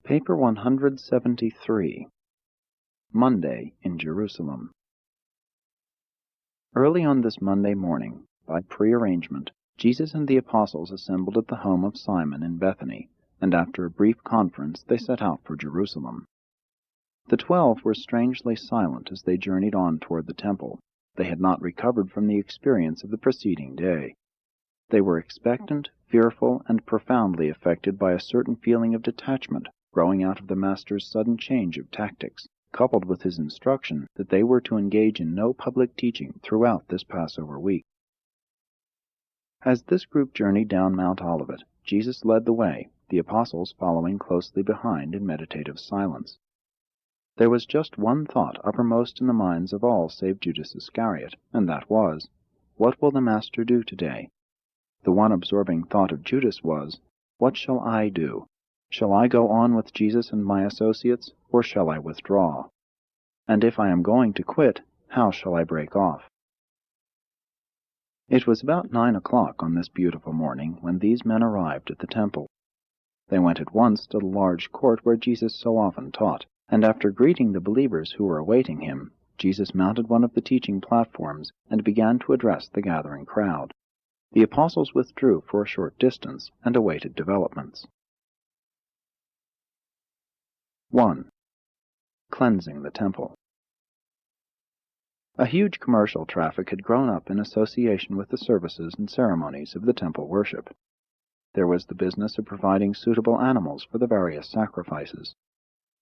Paper 173. Monday in Jerusalem. Early on this Monday morning, by prearrangement, Jesus and the apostles assembled at the home of Simon in Bethany, and after a brief conference they set out for Jerusalem. The 12 were strangely silent as they journeyed on toward the temple. They had not recovered from the experience of the preceding day. They were expectant, fearful, and profoundly affected by a certain feeling of detachment growing out of the Master's sudden change of tactics, coupled with his instruction that they were to engage in no public teaching throughout this Passover week. As this group journeyed down Mount Olivet, Jesus led the way, the apostles following closely behind in meditative silence. There was just one thought uppermost in the minds of all save Judas Iscariot, and that was, "What will the Master do today?" The one absorbing thought of Judas was, "What shall I do? Shall I go on with Jesus and my associates, or shall I withdraw? And if I am going to quit, how shall I break off?" It was about 9 o'clock on this beautiful morning when these men arrived at the temple. They went at once to the large court where Jesus so often taught, and after greeting the believers who were awaiting him, Jesus mounted one of the teaching platforms and began to address the gathering crowd. The apostles withdrew for a short distance and awaited developments. 1. Cleansing the temple. A huge commercial traffic had grown up in association with the services and ceremonies of the temple worship. There was the business of providing suitable animals for the various sacrifices.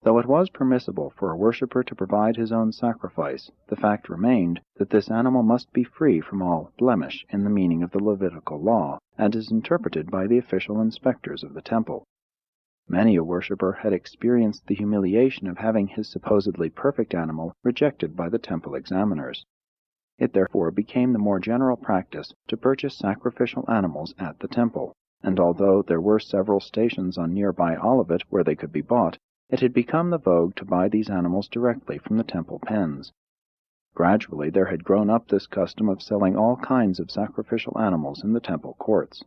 Though it was permissible for a worshipper to provide his own sacrifice, the fact remained that this animal must be free from all blemish in the meaning of the Levitical law, and is interpreted by the official inspectors of the temple. Many a worshipper had experienced the humiliation of having his supposedly perfect animal rejected by the temple examiners. It therefore became the more general practice to purchase sacrificial animals at the temple, and although there were several stations on nearby Olivet where they could be bought, it had become the vogue to buy these animals directly from the temple pens. Gradually there had grown up this custom of selling all kinds of sacrificial animals in the temple courts.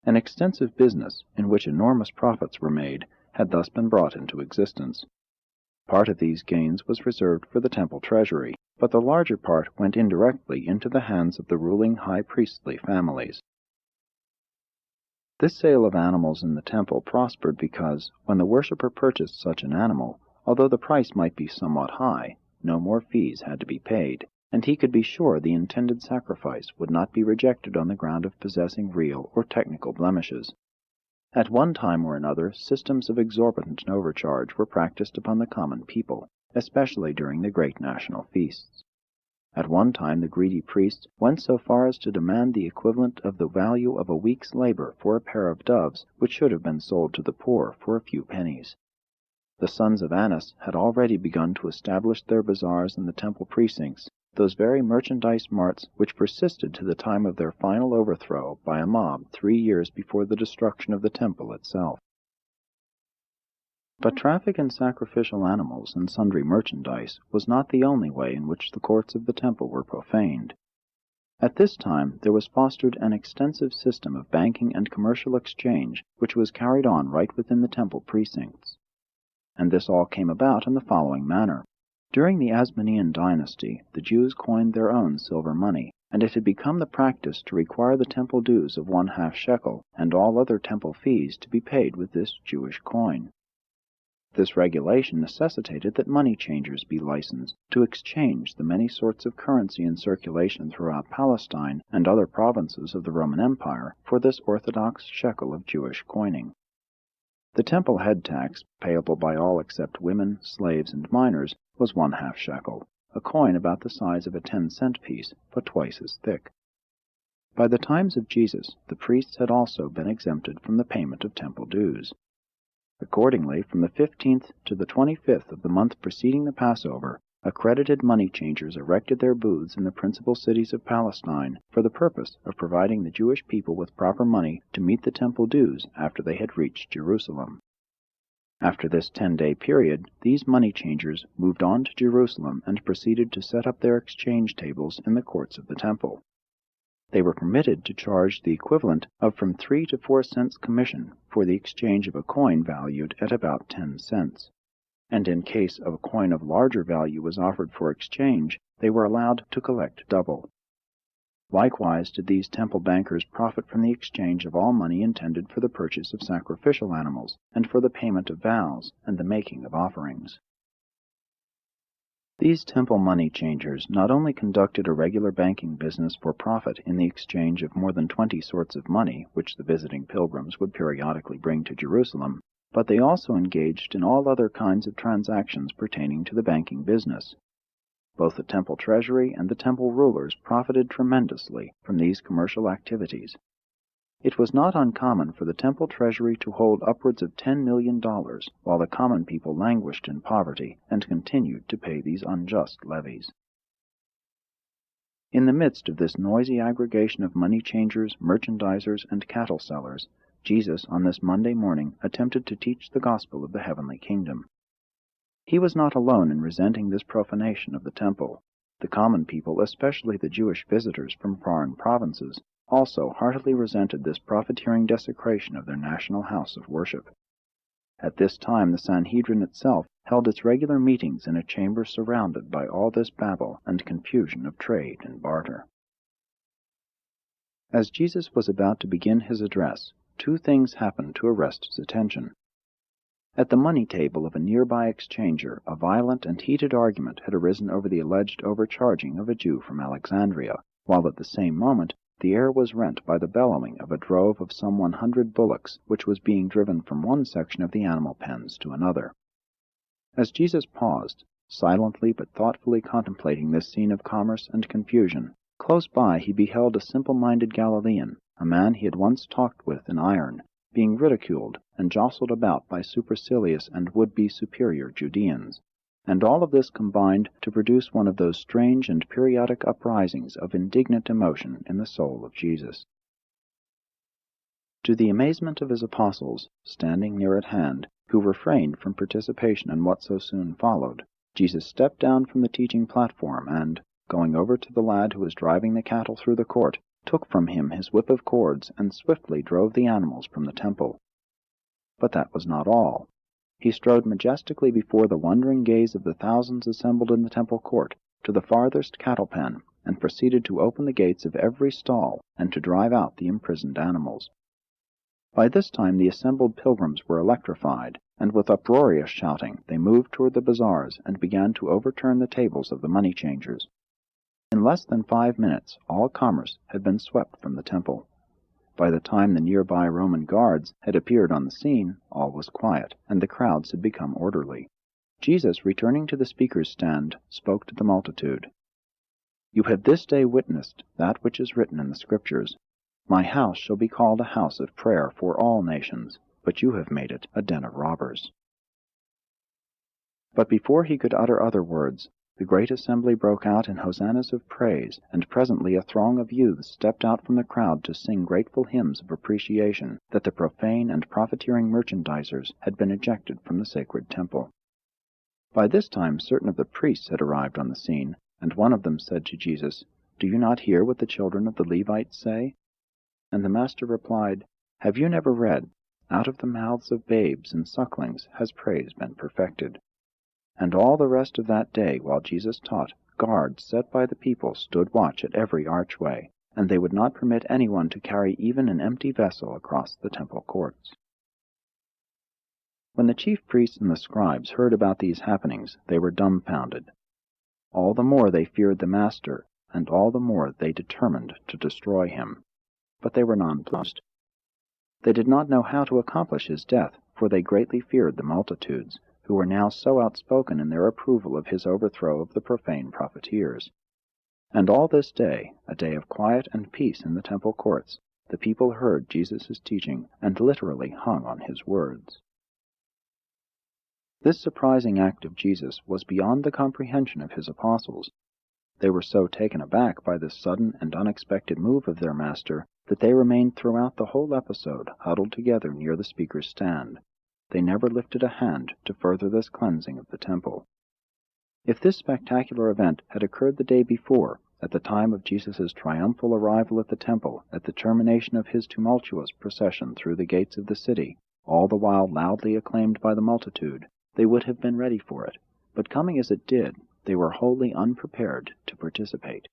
An extensive business, in which enormous profits were made, had thus been brought into existence. Part of these gains was reserved for the temple treasury, but the larger part went indirectly into the hands of the ruling high priestly families. This sale of animals in the temple prospered because, when the worshipper purchased such an animal, although the price might be somewhat high, no more fees had to be paid, and he could be sure the intended sacrifice would not be rejected on the ground of possessing real or technical blemishes. At one time or another, systems of exorbitant overcharge were practiced upon the common people, especially during the great national feasts. At one time the greedy priests went so far as to demand the equivalent of the value of a week's labor for a pair of doves which should have been sold to the poor for a few pennies. The sons of Annas had already begun to establish their bazaars in the temple precincts, those very merchandise marts which persisted to the time of their final overthrow by a mob 3 years before the destruction of the temple itself. But traffic in sacrificial animals and sundry merchandise was not the only way in which the courts of the temple were profaned. At this time there was fostered an extensive system of banking and commercial exchange which was carried on right within the temple precincts. And this all came about in the following manner. During the Asmonean dynasty, the Jews coined their own silver money, and it had become the practice to require the temple dues of 1/2 shekel and all other temple fees to be paid with this Jewish coin. This regulation necessitated that money changers be licensed to exchange the many sorts of currency in circulation throughout Palestine and other provinces of the Roman Empire for this orthodox shekel of Jewish coining. The temple head tax, payable by all except women, slaves, and minors, was 1/2 shekel, a coin about the size of a 10-cent piece, but twice as thick. By the times of Jesus, the priests had also been exempted from the payment of temple dues. Accordingly, from the 15th to the 25th of the month preceding the Passover, accredited money changers erected their booths in the principal cities of Palestine for the purpose of providing the Jewish people with proper money to meet the temple dues after they had reached Jerusalem. After this 10-day period, these money changers moved on to Jerusalem and proceeded to set up their exchange tables in the courts of the temple. They were permitted to charge the equivalent of from 3 to 4 cents commission for the exchange of a coin valued at about 10 cents. And in case of a coin of larger value was offered for exchange, they were allowed to collect double. Likewise did these temple bankers profit from the exchange of all money intended for the purchase of sacrificial animals, and for the payment of vows, and the making of offerings. These temple money changers not only conducted a regular banking business for profit in the exchange of more than 20 sorts of money which the visiting pilgrims would periodically bring to Jerusalem, but they also engaged in all other kinds of transactions pertaining to the banking business. Both the temple treasury and the temple rulers profited tremendously from these commercial activities. It was not uncommon for the temple treasury to hold upwards of $10 million, while the common people languished in poverty and continued to pay these unjust levies. In the midst of this noisy aggregation of money changers, merchandisers, and cattle sellers, Jesus on this Monday morning attempted to teach the gospel of the heavenly kingdom. He was not alone in resenting this profanation of the temple. The common people, especially the Jewish visitors from foreign provinces, also heartily resented this profiteering desecration of their national house of worship. At this time the Sanhedrin itself held its regular meetings in a chamber surrounded by all this babel and confusion of trade and barter. As Jesus was about to begin his address, two things happened to arrest his attention. At the money table of a nearby exchanger, a violent and heated argument had arisen over the alleged overcharging of a Jew from Alexandria, while at the same moment the air was rent by the bellowing of a drove of some 100 bullocks, which was being driven from one section of the animal pens to another. As Jesus paused, silently but thoughtfully contemplating this scene of commerce and confusion, close by he beheld a simple-minded Galilean, a man he had once talked with in iron, being ridiculed and jostled about by supercilious and would-be superior Judeans, and all of this combined to produce one of those strange and periodic uprisings of indignant emotion in the soul of Jesus. To the amazement of his apostles, standing near at hand, who refrained from participation in what so soon followed, Jesus stepped down from the teaching platform and, going over to the lad who was driving the cattle through the court, took from him his whip of cords and swiftly drove the animals from the temple. But that was not all. He strode majestically before the wondering gaze of the thousands assembled in the temple court to the farthest cattle pen, and proceeded to open the gates of every stall and to drive out the imprisoned animals. By this time the assembled pilgrims were electrified, and with uproarious shouting they moved toward the bazaars and began to overturn the tables of the money changers. In less than 5 minutes all commerce had been swept from the temple. By the time the nearby Roman guards had appeared on the scene, all was quiet, and the crowds had become orderly. Jesus, returning to the speaker's stand, spoke to the multitude. "You have this day witnessed that which is written in the Scriptures. My house shall be called a house of prayer for all nations, but you have made it a den of robbers." But before he could utter other words, the great assembly broke out in hosannas of praise, and presently a throng of youths stepped out from the crowd to sing grateful hymns of appreciation that the profane and profiteering merchandisers had been ejected from the sacred temple. By this time certain of the priests had arrived on the scene, and one of them said to Jesus, "Do you not hear what the children of the Levites say?" And the Master replied, "Have you never read, 'Out of the mouths of babes and sucklings has praise been perfected'?" And all the rest of that day, while Jesus taught, guards set by the people stood watch at every archway, and they would not permit anyone to carry even an empty vessel across the temple courts. When the chief priests and the scribes heard about these happenings, they were dumbfounded. All the more they feared the Master, and all the more they determined to destroy him. But they were nonplussed. They did not know how to accomplish his death, for they greatly feared the multitudes, who were now so outspoken in their approval of his overthrow of the profane profiteers. And all this day, a day of quiet and peace in the temple courts, the people heard Jesus' teaching and literally hung on his words. This surprising act of Jesus was beyond the comprehension of his apostles. They were so taken aback by this sudden and unexpected move of their Master that they remained throughout the whole episode huddled together near the speaker's stand. They never lifted a hand to further this cleansing of the temple. If this spectacular event had occurred the day before, at the time of Jesus' triumphal arrival at the temple, at the termination of his tumultuous procession through the gates of the city, all the while loudly acclaimed by the multitude, they would have been ready for it, but coming as it did, they were wholly unprepared to participate.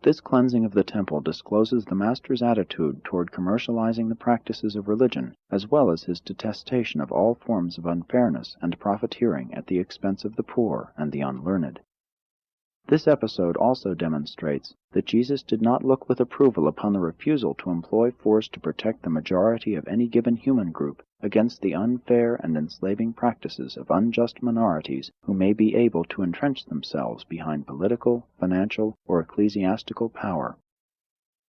This cleansing of the temple discloses the Master's attitude toward commercializing the practices of religion, as well as his detestation of all forms of unfairness and profiteering at the expense of the poor and the unlearned. This episode also demonstrates that Jesus did not look with approval upon the refusal to employ force to protect the majority of any given human group against the unfair and enslaving practices of unjust minorities who may be able to entrench themselves behind political, financial, or ecclesiastical power.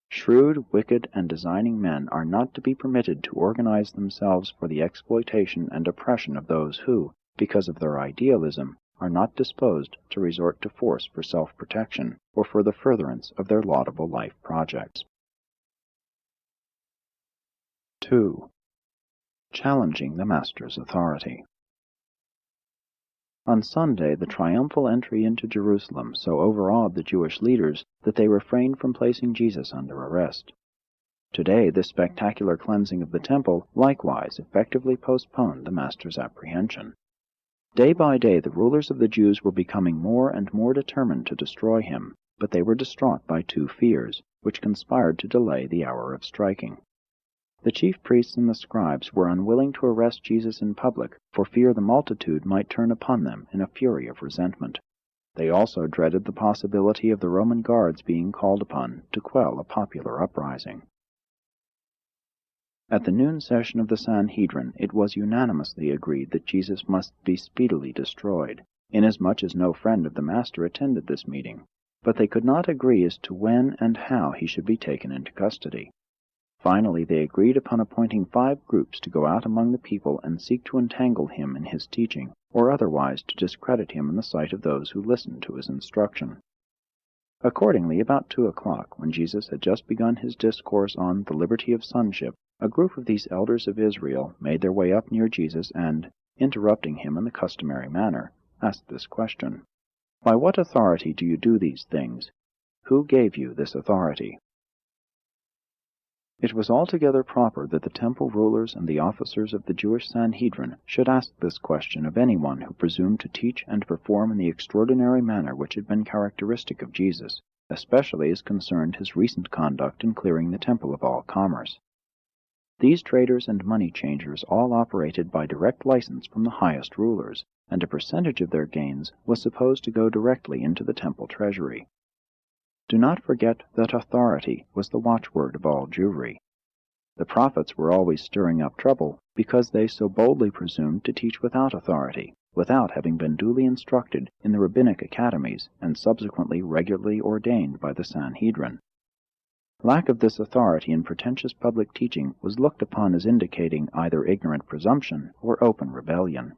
Shrewd, wicked, and designing men are not to be permitted to organize themselves for the exploitation and oppression of those who, because of their idealism, are not disposed to resort to force for self-protection or for the furtherance of their laudable life projects. 2. Challenging the Master's authority. On Sunday, the triumphal entry into Jerusalem so overawed the Jewish leaders that they refrained from placing Jesus under arrest. Today, this spectacular cleansing of the temple likewise effectively postponed the Master's apprehension. Day by day, the rulers of the Jews were becoming more and more determined to destroy him, but they were distraught by two fears, which conspired to delay the hour of striking. The chief priests and the scribes were unwilling to arrest Jesus in public, for fear the multitude might turn upon them in a fury of resentment. They also dreaded the possibility of the Roman guards being called upon to quell a popular uprising. At the noon session of the Sanhedrin, it was unanimously agreed that Jesus must be speedily destroyed, inasmuch as no friend of the Master attended this meeting, but they could not agree as to when and how he should be taken into custody. Finally, they agreed upon appointing 5 groups to go out among the people and seek to entangle him in his teaching, or otherwise to discredit him in the sight of those who listened to his instruction. Accordingly, about 2 o'clock, when Jesus had just begun his discourse on the liberty of sonship, a group of these elders of Israel made their way up near Jesus and, interrupting him in the customary manner, asked this question: "By what authority do you do these things? Who gave you this authority?" It was altogether proper that the temple rulers and the officers of the Jewish Sanhedrin should ask this question of anyone who presumed to teach and perform in the extraordinary manner which had been characteristic of Jesus, especially as concerned his recent conduct in clearing the temple of all commerce. These traders and money changers all operated by direct license from the highest rulers, and a percentage of their gains was supposed to go directly into the temple treasury. Do not forget that authority was the watchword of all Jewry. The prophets were always stirring up trouble because they so boldly presumed to teach without authority, without having been duly instructed in the rabbinic academies and subsequently regularly ordained by the Sanhedrin. Lack of this authority in pretentious public teaching was looked upon as indicating either ignorant presumption or open rebellion.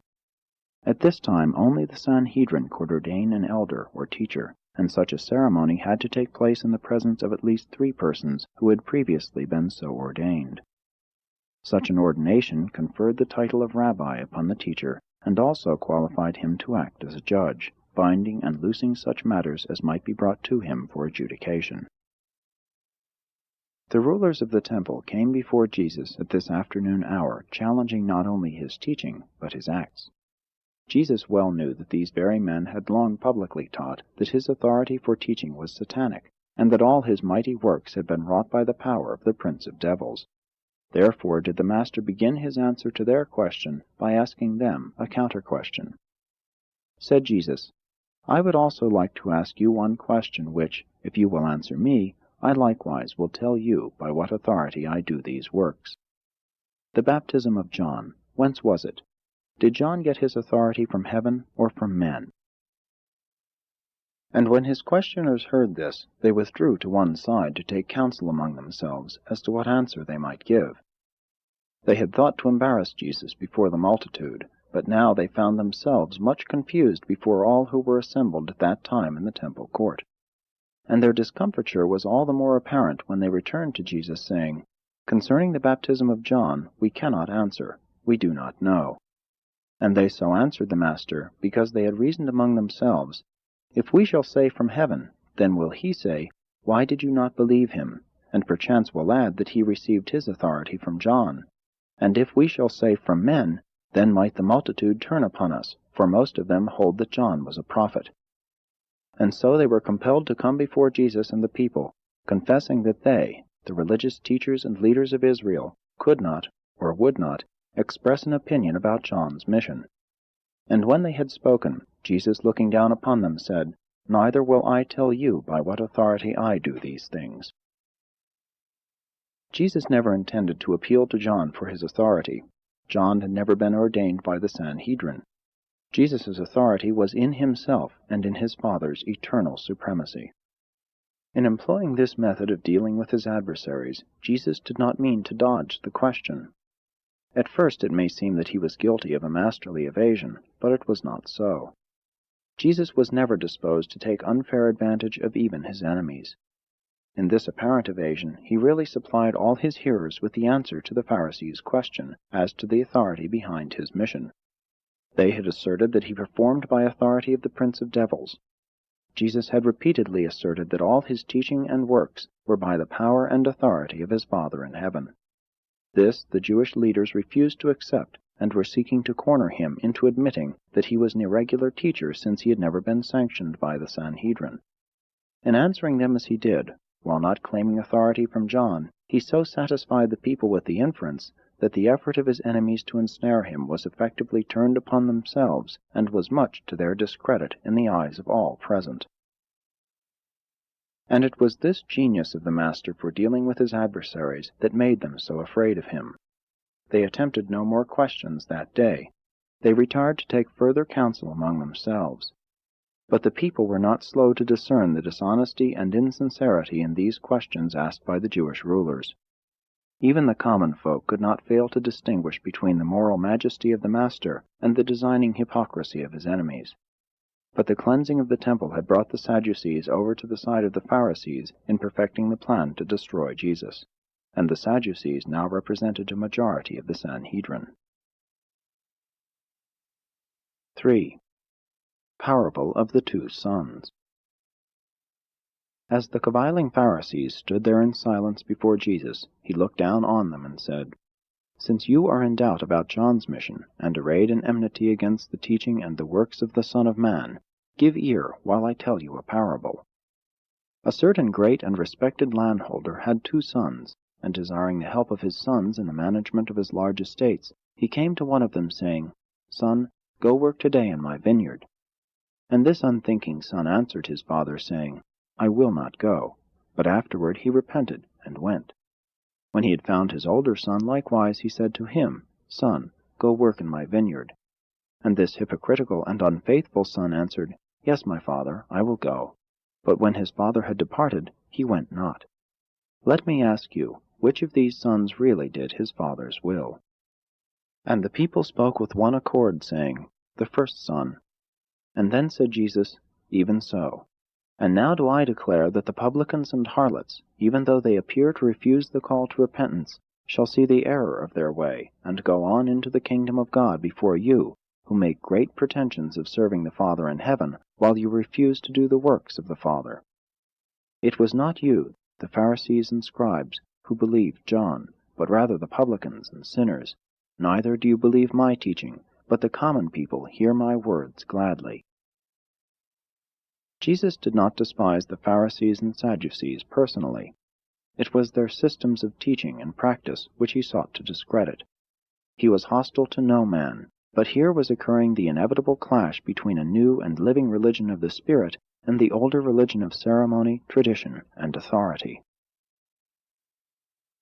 At this time only the Sanhedrin could ordain an elder or teacher, and such a ceremony had to take place in the presence of at least 3 persons who had previously been so ordained. Such an ordination conferred the title of rabbi upon the teacher, and also qualified him to act as a judge, binding and loosing such matters as might be brought to him for adjudication. The rulers of the temple came before Jesus at this afternoon hour, challenging not only his teaching, but his acts. Jesus well knew that these very men had long publicly taught that his authority for teaching was satanic, and that all his mighty works had been wrought by the power of the prince of devils. Therefore did the Master begin his answer to their question by asking them a counter-question. Said Jesus, "I would also like to ask you one question which, if you will answer me, I likewise will tell you by what authority I do these works. The baptism of John, whence was it? Did John get his authority from heaven or from men?" And when his questioners heard this, they withdrew to one side to take counsel among themselves as to what answer they might give. They had thought to embarrass Jesus before the multitude, but now they found themselves much confused before all who were assembled at that time in the temple court. And their discomfiture was all the more apparent when they returned to Jesus, saying, "Concerning the baptism of John, we cannot answer, we do not know." And they so answered the Master, because they had reasoned among themselves If we shall say, from heaven, then will he say, Why did you not believe him? And perchance will add that he received his authority from John. And if we shall say, from men, then might the multitude turn upon us, for most of them hold that John was a prophet. And so they were compelled to come before Jesus and the people, confessing that they, the religious teachers and leaders of Israel, could not, or would not, express an opinion about John's mission. And when they had spoken, Jesus, looking down upon them, said, Neither will I tell you by what authority I do these things. Jesus never intended to appeal to John for his authority. John had never been ordained by the Sanhedrin. Jesus' authority was in himself and in his Father's eternal supremacy. In employing this method of dealing with his adversaries, Jesus did not mean to dodge the question. At first it may seem that he was guilty of a masterly evasion, but it was not so. Jesus was never disposed to take unfair advantage of even his enemies. In this apparent evasion, he really supplied all his hearers with the answer to the Pharisees' question as to the authority behind his mission. They had asserted that he performed by authority of the prince of devils. Jesus had repeatedly asserted that all his teaching and works were by the power and authority of his Father in heaven. This the Jewish leaders refused to accept, and were seeking to corner him into admitting that he was an irregular teacher since he had never been sanctioned by the Sanhedrin. In answering them as he did, while not claiming authority from John, he so satisfied the people with the inference that the effort of his enemies to ensnare him was effectively turned upon themselves, and was much to their discredit in the eyes of all present. And it was this genius of the Master for dealing with his adversaries that made them so afraid of him. They attempted no more questions that day. They retired to take further counsel among themselves. But the people were not slow to discern the dishonesty and insincerity in these questions asked by the Jewish rulers. Even the common folk could not fail to distinguish between the moral majesty of the Master and the designing hypocrisy of his enemies. But the cleansing of the temple had brought the Sadducees over to the side of the Pharisees in perfecting the plan to destroy Jesus, and the Sadducees now represented a majority of the Sanhedrin. 3. Parable of the Two Sons. As the caviling Pharisees stood there in silence before Jesus, he looked down on them and said, Since you are in doubt about John's mission, and arrayed in enmity against the teaching and the works of the Son of Man, give ear while I tell you a parable. A certain great and respected landholder had 2 sons, and desiring the help of his sons in the management of his large estates, he came to one of them, saying, Son, go work today in my vineyard. And this unthinking son answered his father, saying, I will not go. But afterward he repented, and went. When he had found his older son likewise, he said to him, Son, go work in my vineyard. And this hypocritical and unfaithful son answered, Yes, my father, I will go. But when his father had departed, he went not. Let me ask you, which of these sons really did his father's will? And the people spoke with one accord, saying, The first son. And then said Jesus, Even so. And now do I declare that the publicans and harlots, even though they appear to refuse the call to repentance, shall see the error of their way, and go on into the kingdom of God before you, who make great pretensions of serving the Father in heaven, while you refuse to do the works of the Father. It was not you, the Pharisees and scribes, who believed John, but rather the publicans and sinners. Neither do you believe my teaching, but the common people hear my words gladly. Jesus did not despise the Pharisees and Sadducees personally. It was their systems of teaching and practice which he sought to discredit. He was hostile to no man, but here was occurring the inevitable clash between a new and living religion of the Spirit and the older religion of ceremony, tradition, and authority.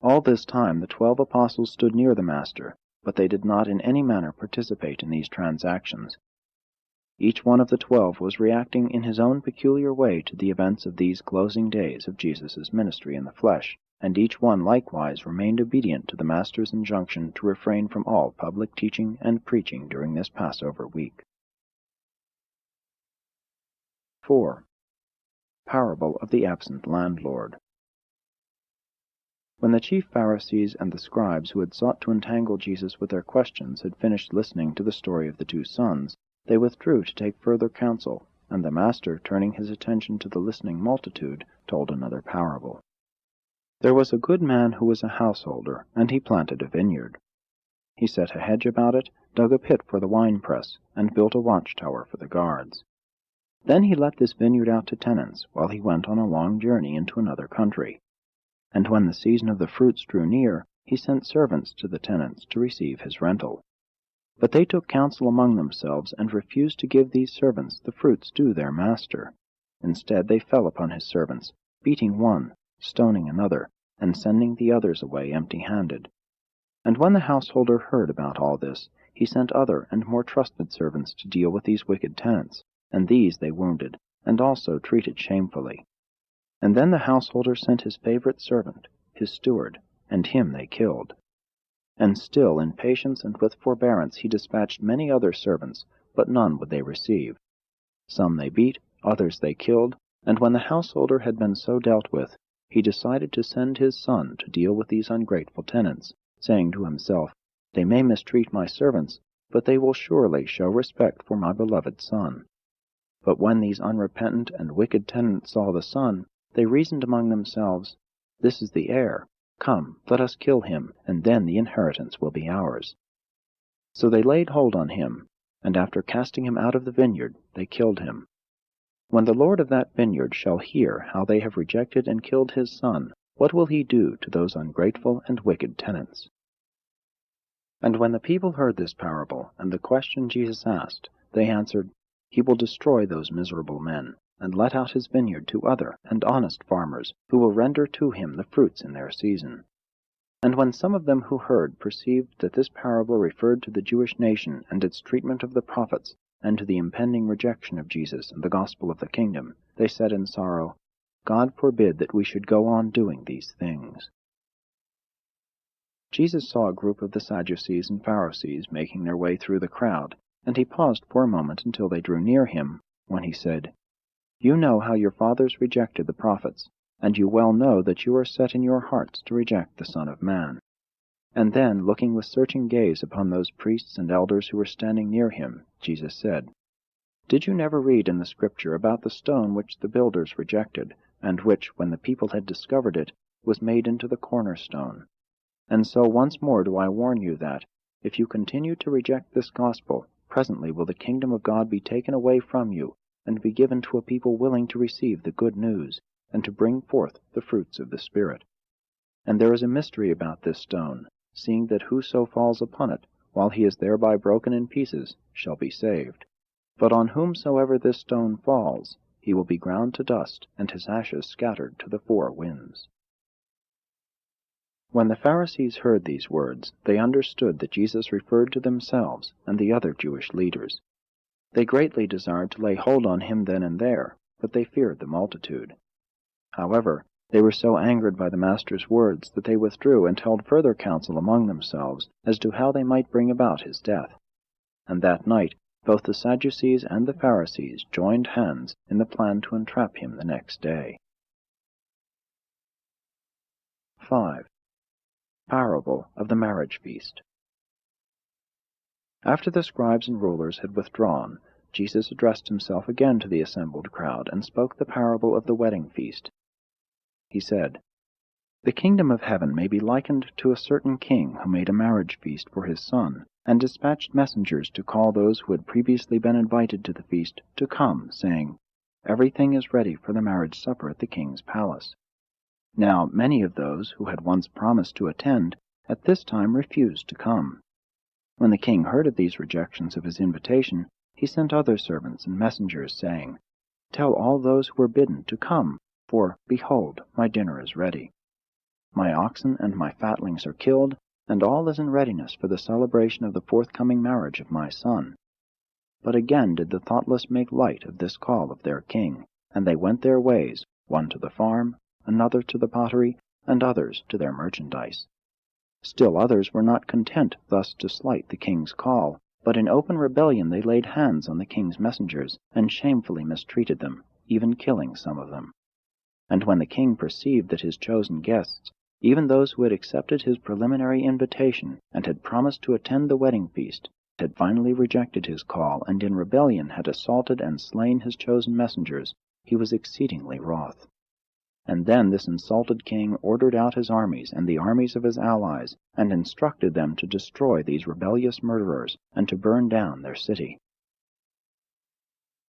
All this time the 12 apostles stood near the Master, but they did not in any manner participate in these transactions. Each one of the 12 was reacting in his own peculiar way to the events of these closing days of Jesus' ministry in the flesh, and each one likewise remained obedient to the Master's injunction to refrain from all public teaching and preaching during this Passover week. 4. Parable of the Absent Landlord. When the chief Pharisees and the scribes who had sought to entangle Jesus with their questions had finished listening to the story of the 2 sons, they withdrew to take further counsel, and the master, turning his attention to the listening multitude, told another parable. There was a good man who was a householder, and he planted a vineyard. He set a hedge about it, dug a pit for the winepress, and built a watchtower for the guards. Then he let this vineyard out to tenants, while he went on a long journey into another country. And when the season of the fruits drew near, he sent servants to the tenants to receive his rental. But they took counsel among themselves, and refused to give these servants the fruits due their master. Instead they fell upon his servants, beating one, stoning another, and sending the others away empty-handed. And when the householder heard about all this, he sent other and more trusted servants to deal with these wicked tenants, and these they wounded, and also treated shamefully. And then the householder sent his favorite servant, his steward, and him they killed. And still, in patience and with forbearance, he dispatched many other servants, but none would they receive. Some they beat, others they killed, and when the householder had been so dealt with, he decided to send his son to deal with these ungrateful tenants, saying to himself, "They may mistreat my servants, but they will surely show respect for my beloved son." But when these unrepentant and wicked tenants saw the son, they reasoned among themselves, "This is the heir. Come, let us kill him, and then the inheritance will be ours." So they laid hold on him, and after casting him out of the vineyard, they killed him. When the Lord of that vineyard shall hear how they have rejected and killed his son, what will he do to those ungrateful and wicked tenants? And when the people heard this parable, and the question Jesus asked, they answered, "He will destroy those miserable men, and let out his vineyard to other and honest farmers, who will render to him the fruits in their season." And when some of them who heard perceived that this parable referred to the Jewish nation and its treatment of the prophets, and to the impending rejection of Jesus and the gospel of the kingdom, they said in sorrow, "God forbid that we should go on doing these things." Jesus saw a group of the Sadducees and Pharisees making their way through the crowd, and he paused for a moment until they drew near him, when he said, "You know how your fathers rejected the prophets, and you well know that you are set in your hearts to reject the Son of Man." And then, looking with searching gaze upon those priests and elders who were standing near him, Jesus said, "Did you never read in the Scripture about the stone which the builders rejected, and which, when the people had discovered it, was made into the cornerstone? And so once more do I warn you that, if you continue to reject this gospel, presently will the kingdom of God be taken away from you, and be given to a people willing to receive the good news, and to bring forth the fruits of the Spirit. And there is a mystery about this stone, seeing that whoso falls upon it, while he is thereby broken in pieces, shall be saved. But on whomsoever this stone falls, he will be ground to dust, and his ashes scattered to the four winds." When the Pharisees heard these words, they understood that Jesus referred to themselves and the other Jewish leaders. They greatly desired to lay hold on him then and there, but they feared the multitude. However, they were so angered by the Master's words that they withdrew and held further counsel among themselves as to how they might bring about his death. And that night both the Sadducees and the Pharisees joined hands in the plan to entrap him the next day. 5. Parable of the Marriage Feast. After the scribes and rulers had withdrawn, Jesus addressed himself again to the assembled crowd, and spoke the parable of the wedding feast. He said, "The kingdom of heaven may be likened to a certain king who made a marriage feast for his son, and dispatched messengers to call those who had previously been invited to the feast to come, saying, 'Everything is ready for the marriage supper at the king's palace.' Now many of those who had once promised to attend at this time refused to come. When the king heard of these rejections of his invitation, he sent other servants and messengers, saying, 'Tell all those who were bidden to come, for, behold, my dinner is ready. My oxen and my fatlings are killed, and all is in readiness for the celebration of the forthcoming marriage of my son.' But again did the thoughtless make light of this call of their king, and they went their ways, one to the farm, another to the pottery, and others to their merchandise. Still others were not content thus to slight the king's call, but in open rebellion they laid hands on the king's messengers, and shamefully mistreated them, even killing some of them. And when the king perceived that his chosen guests, even those who had accepted his preliminary invitation and had promised to attend the wedding feast, had finally rejected his call, and in rebellion had assaulted and slain his chosen messengers, he was exceedingly wroth. And then this insulted king ordered out his armies and the armies of his allies, and instructed them to destroy these rebellious murderers, and to burn down their city.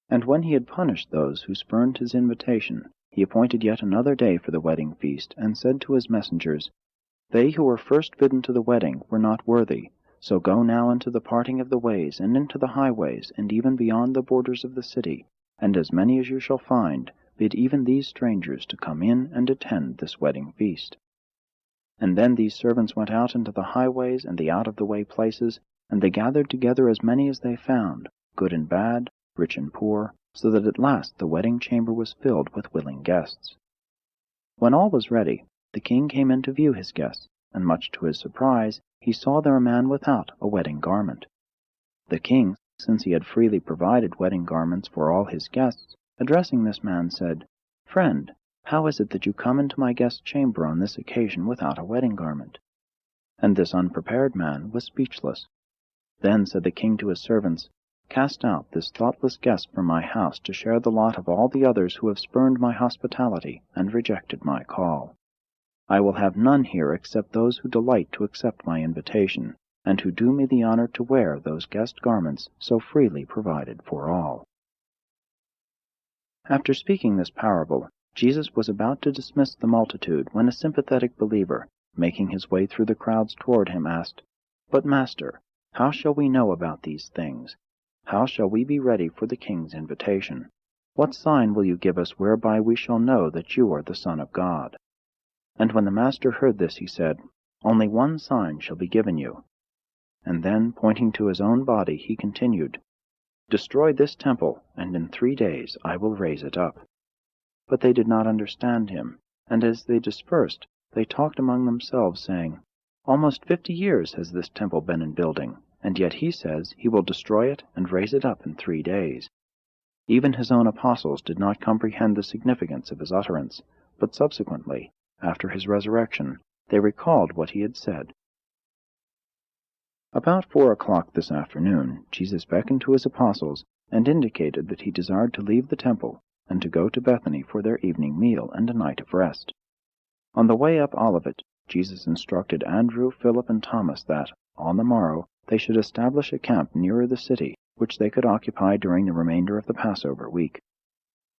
And when he had punished those who spurned his invitation, he appointed yet another day for the wedding feast, and said to his messengers, They who were first bidden to the wedding were not worthy, so go now into the parting of the ways, and into the highways, and even beyond the borders of the city, and as many as you shall find, bid even these strangers to come in and attend this wedding feast. And then these servants went out into the highways and the out-of-the-way places, and they gathered together as many as they found, good and bad, rich and poor, so that at last the wedding chamber was filled with willing guests. When all was ready, the king came in to view his guests, and much to his surprise, he saw there a man without a wedding garment. The king, since he had freely provided wedding garments for all his guests, addressing this man, said, Friend, how is it that you come into my guest's chamber on this occasion without a wedding garment? And this unprepared man was speechless. Then said the king to his servants, Cast out this thoughtless guest from my house to share the lot of all the others who have spurned my hospitality and rejected my call. I will have none here except those who delight to accept my invitation, and who do me the honor to wear those guest garments so freely provided for all. After speaking this parable, Jesus was about to dismiss the multitude when a sympathetic believer, making his way through the crowds toward him, asked, But Master, how shall we know about these things? How shall we be ready for the king's invitation? What sign will you give us whereby we shall know that you are the Son of God? And when the master heard this, he said, Only one sign shall be given you. And then, pointing to his own body, he continued, Destroy this temple, and in 3 days I will raise it up. But they did not understand him, and as they dispersed, they talked among themselves, saying, Almost 50 years has this temple been in building, and yet he says he will destroy it and raise it up in 3 days. Even his own apostles did not comprehend the significance of his utterance, but subsequently, after his resurrection, they recalled what he had said. About 4 o'clock this afternoon, Jesus beckoned to his apostles and indicated that he desired to leave the temple and to go to Bethany for their evening meal and a night of rest. On the way up Olivet, Jesus instructed Andrew, Philip, and Thomas that, on the morrow, they should establish a camp nearer the city, which they could occupy during the remainder of the Passover week.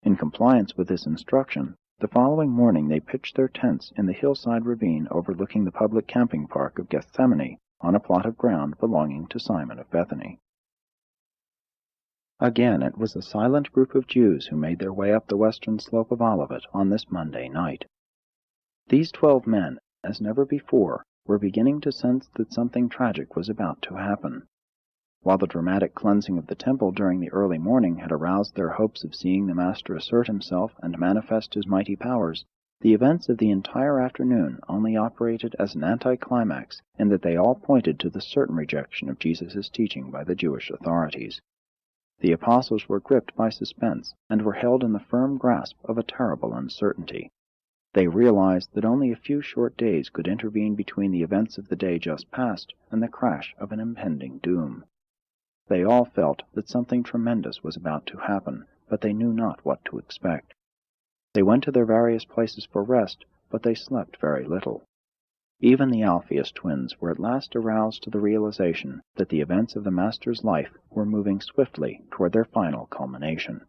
In compliance with this instruction, the following morning they pitched their tents in the hillside ravine overlooking the public camping park of Gethsemane, on a plot of ground belonging to Simon of Bethany. Again, it was a silent group of Jews who made their way up the western slope of Olivet on this Monday night. These 12 men, as never before, were beginning to sense that something tragic was about to happen. While the dramatic cleansing of the temple during the early morning had aroused their hopes of seeing the Master assert himself and manifest his mighty powers, the events of the entire afternoon only operated as an anticlimax in that they all pointed to the certain rejection of Jesus' teaching by the Jewish authorities. The apostles were gripped by suspense and were held in the firm grasp of a terrible uncertainty. They realized that only a few short days could intervene between the events of the day just past and the crash of an impending doom. They all felt that something tremendous was about to happen, but they knew not what to expect. They went to their various places for rest, but they slept very little. Even the Alphaeus twins were at last aroused to the realization that the events of the Master's life were moving swiftly toward their final culmination.